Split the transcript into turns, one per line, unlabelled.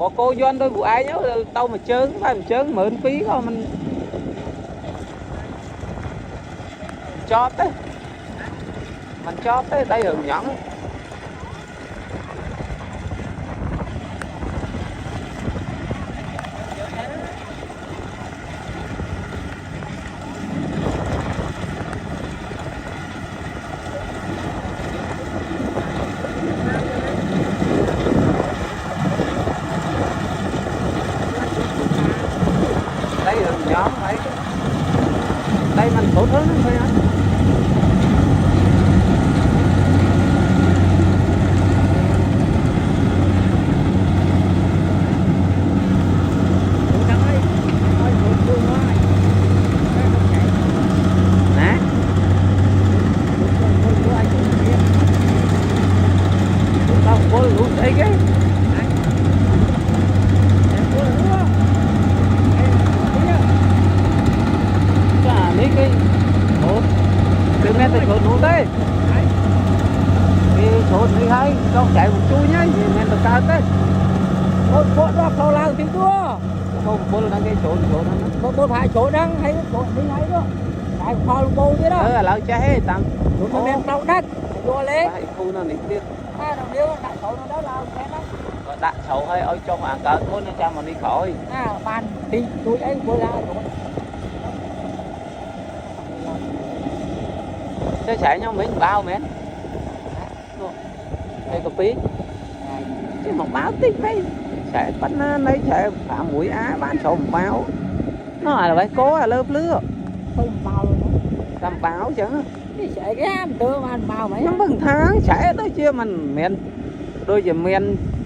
bỏ cô doan đôi vụ ai nhớ tao mà chớn phải mà chớn mượn phí thôi mình cho tới mình cho tới đây hưởng nhẫn đây hưởng nhẫn đấy đây mình tốt hơn thôi anh cái chỗนู้đấy cái chỗ này hay cho chạy một chui nhá nên là cao đấy
một đó khâu lao tiếng đua
không bốn là cái chỗ nó
một hai chỗ đang hay chỗ đi hay đó tại kho bô thế đó
là lao che tạm
nó đem tàu đất đua lên
cái khu nó nít biết
đồng điếu đại sổ nó đó lao xe đó
đặt sầu hay ở trong hàng cỡ thôi nó cho mà đi khỏi
bàn đi tôi ấy vừa ra
xe chạy nhau mấy bao mẹ đây có phí chứ một báo tích đấy chạy bắt lấy chạy phá mũi á bán sổ một báo nó là phải cố là lớp lứa
không bao luôn
làm báo chứ
cái chạy cái ham tơ mà bao mấy
nó bằng tháng chạy tới chưa mình miền đôi giờ miền